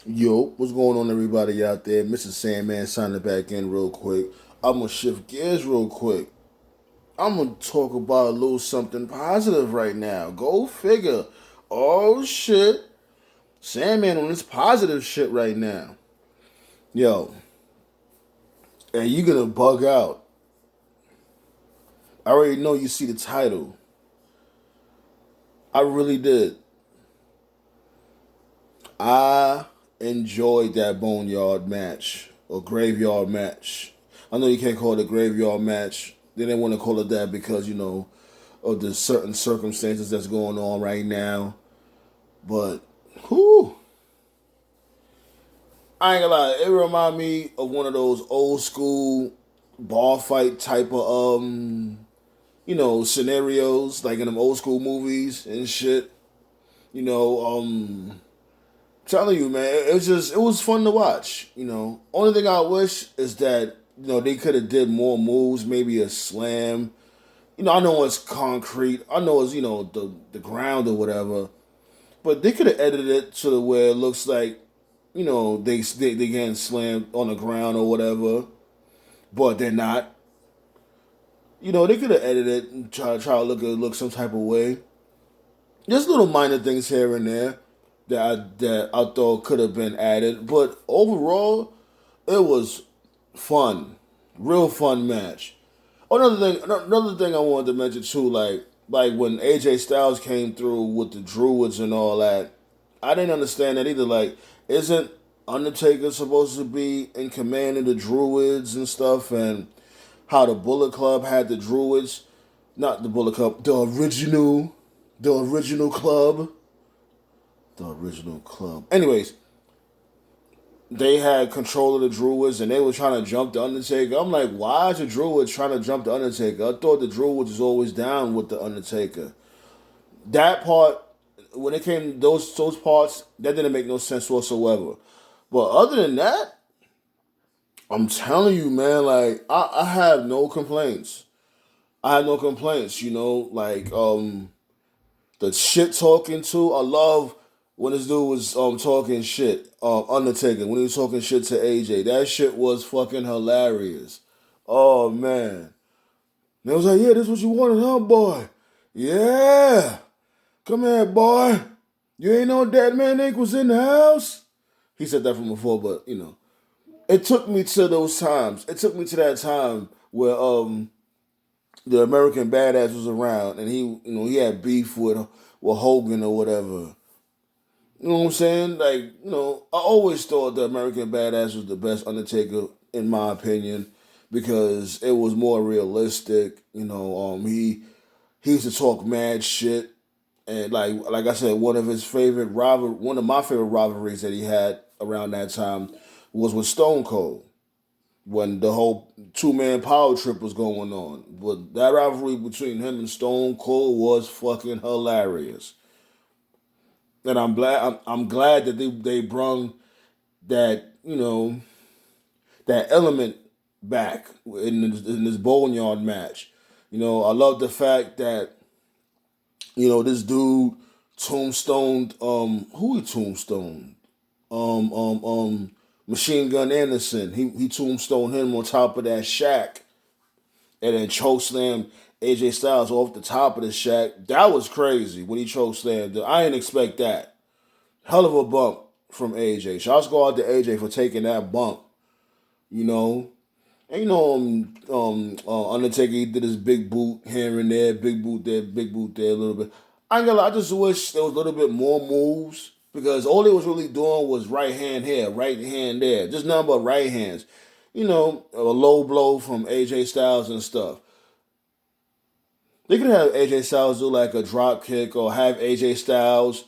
Yo, what's going on, everybody out there? Mr. Sandman signing back in real quick. I'm gonna shift gears real quick. I'm gonna talk about a little something positive right now. Go figure. Oh shit, Sandman on this positive shit right now. Yo, and you gonna bug out. I already know you see the title. I really did. I enjoyed that Boneyard match or graveyard match. I know you can't call it a graveyard match. They didn't want to call it that because of the certain circumstances that's going on right now. But whew, I ain't gonna lie, it remind me of one of those old school bar fight type of scenarios like in them old school movies and shit. You know, telling you, man, it was fun to watch. Only thing I wish is that they could have did more moves, maybe a slam. I know it's concrete. I know it's the ground or whatever, but they could have edited it to the where it looks like they getting slammed on the ground or whatever, but they're not. They could have edited it and try to look some type of way. Just little minor things here and there that I thought could have been added, but overall, it was fun, real fun match. Another thing I wanted to mention too, like when AJ Styles came through with the Druids and all that, I didn't understand that either. Like, isn't Undertaker supposed to be in command of the Druids and stuff, and how the Bullet Club had the Druids, not the Bullet Club, the original club, the original club. Anyways, they had control of the Druids and they were trying to jump the Undertaker. I'm like, why is the Druids trying to jump the Undertaker? I thought the Druids was always down with the Undertaker. That part, when it came to those parts, that didn't make no sense whatsoever. But other than that, I'm telling you, man, like I have no complaints. I have no complaints. Like the shit talking too. I love when this dude was talking shit, Undertaker, when he was talking shit to AJ. That shit was fucking hilarious. Oh man. And I was like, yeah, this is what you wanted, huh, boy? Yeah. Come here, boy. You ain't know Dead Man Inc. was in the house? He said that from before, but it took me to those times. It took me to that time where the American Badass was around and he had beef with Hogan or whatever. You know what I'm saying? Like, I always thought the American Badass was the best Undertaker, in my opinion, because it was more realistic. He used to talk mad shit, and like I said, one of my favorite rivalries that he had around that time was with Stone Cold when the whole 2-man power trip was going on. But that rivalry between him and Stone Cold was fucking hilarious. And I'm glad that they brung that that element back in this Boneyard match. I love the fact that this dude tombstoned who he tombstoned Machine Gun Anderson. He tombstoned him on top of that shack and then chokeslammed AJ Styles off the top of the shack. That was crazy when he chokeslammed. I didn't expect that. Hell of a bump from AJ. Shots go out to AJ for taking that bump. You know, and Undertaker, he did his big boot here and there, big boot there, big boot there, a little bit. I ain't gonna lie, I just wish there was a little bit more moves because all they was really doing was right hand here, right hand there, just nothing but right hands. A low blow from AJ Styles and stuff. They could have AJ Styles do like a drop kick or have AJ Styles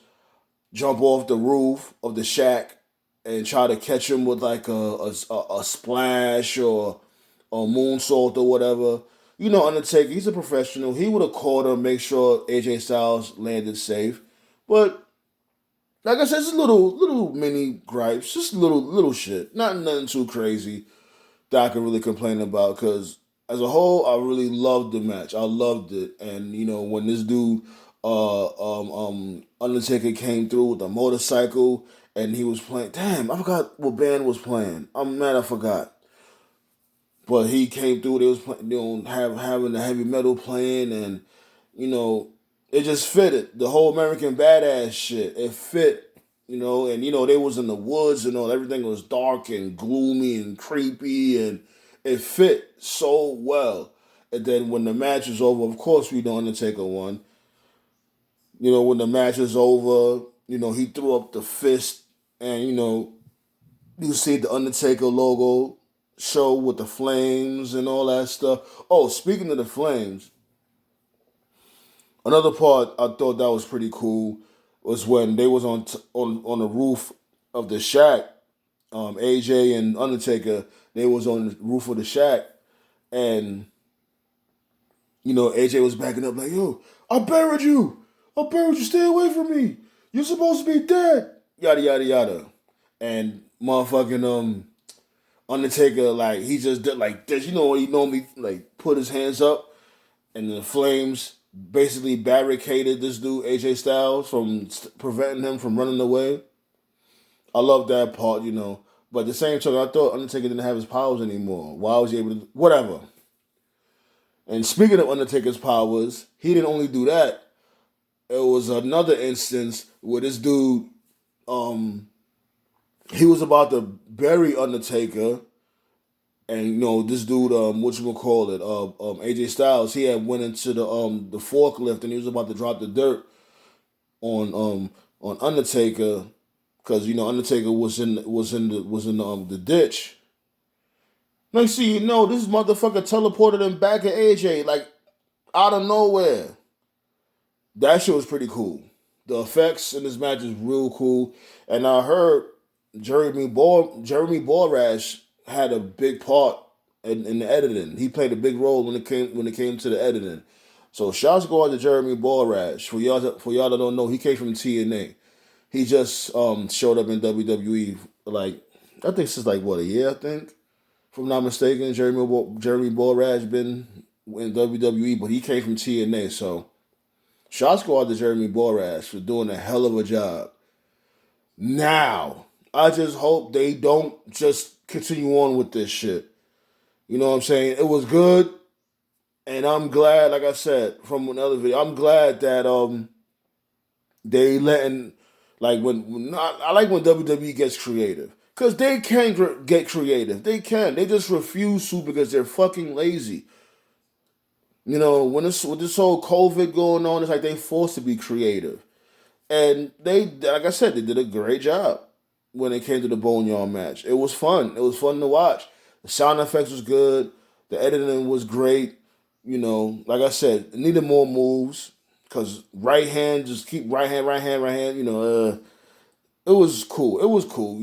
jump off the roof of the shack and try to catch him with like a splash or a moonsault or whatever. Undertaker, he's a professional. He would have caught him, make sure AJ Styles landed safe. But like I said, just little mini gripes, just little shit, nothing too crazy that I can really complain about. Because as a whole, I really loved the match. I loved it, and when this dude Undertaker came through with a motorcycle and he was playing. Damn, I forgot what band was playing. I'm mad I forgot. But he came through. They was playing, having the heavy metal playing, and it just fitted the whole American Badass shit. It fit, and they was in the woods and all. Everything was dark and gloomy and creepy, and it fit so well. And then when the match was over, of course we know Undertaker won. When the match was over, he threw up the fist, and you see the Undertaker logo show with the flames and all that stuff. Oh, speaking of the flames, another part I thought that was pretty cool was when they was on the roof of the shack. AJ and Undertaker, they was on the roof of the shack, and AJ was backing up like, "Yo, I buried you. I buried you. Stay away from me. You're supposed to be dead." Yada yada yada, and motherfucking Undertaker, like, he just did like this. He normally like put his hands up, and the flames basically barricaded this dude AJ Styles from preventing him from running away. I love that part, But at the same time, I thought Undertaker didn't have his powers anymore. Why was he able to? Whatever. And speaking of Undertaker's powers, he didn't only do that. It was another instance where this dude, he was about to bury Undertaker, and this dude, whatchamacallit, AJ Styles, he had went into the forklift and he was about to drop the dirt on Undertaker, because Undertaker was in the ditch. Next thing you know, this motherfucker teleported him back at AJ like out of nowhere. That shit was pretty cool. The effects in this match is real cool, and I heard Jeremy Borash had a big part in the editing. He played a big role when it came to the editing. So shouts go out to Jeremy Borash. For y'all that don't know, he came from TNA. He just showed up in WWE like, I think since like what, a year, I think. If I'm not mistaken, Jeremy Borash been in WWE, but he came from TNA. So shots go out to Jeremy Borash for doing a hell of a job. Now, I just hope they don't just continue on with this shit. You know what I'm saying? It was good, and I'm glad, like I said from another video, I'm glad that they letting, like, I like when WWE gets creative. Because they can get creative. They can. They just refuse to because they're fucking lazy. With this whole COVID going on, it's like they forced to be creative. And they, like I said, they did a great job when it came to the Boneyard match. It was fun. It was fun to watch. The sound effects was good. The editing was great. Like I said, it needed more moves. Because right hand, just keep right hand. It was cool. It was cool,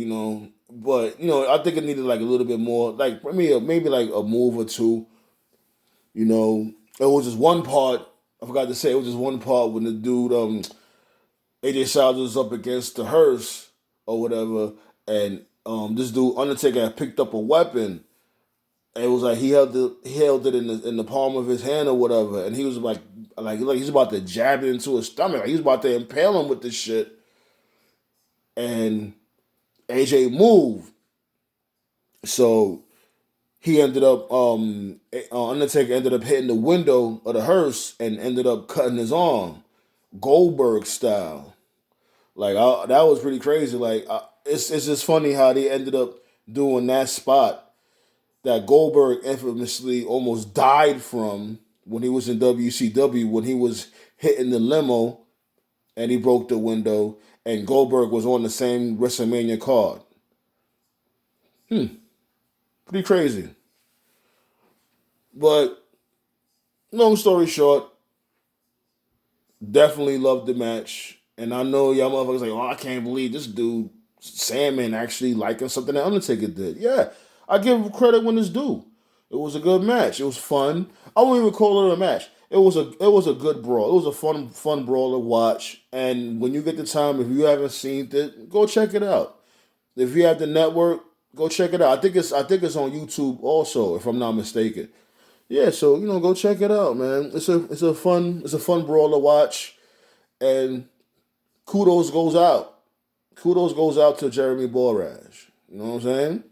But, I think it needed like a little bit more. Like, maybe like a move or two. It was just one part. I forgot to say, it was just one part when the dude, AJ Styles was up against the hearse or whatever, and this dude Undertaker had picked up a weapon, and it was like he held it in the palm of his hand or whatever, and he was like he's about to jab it into his stomach, like he's about to impale him with this shit, and AJ moved, so he ended up Undertaker ended up hitting the window of the hearse and ended up cutting his arm, Goldberg style. Like, that was pretty crazy. Like, it's just funny how they ended up doing that spot that Goldberg infamously almost died from when he was in WCW, when he was hitting the limo and he broke the window, and Goldberg was on the same WrestleMania card. Pretty crazy. But long story short, definitely loved the match. And I know y'all motherfuckers like, oh, I can't believe this dude, Sandman, actually liking something that Undertaker did. Yeah, I give credit when it's due. It was a good match. It was fun. I won't even call it a match. It was a good brawl. It was a fun brawl to watch. And when you get the time, if you haven't seen it, go check it out. If you have the network, go check it out. I think it's on YouTube also, if I'm not mistaken. Yeah, so go check it out, man. It's a fun brawl to watch. And kudos goes out. Kudos goes out to Jeremy Borash. You know what I'm saying?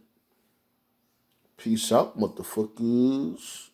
Peace out, motherfuckers.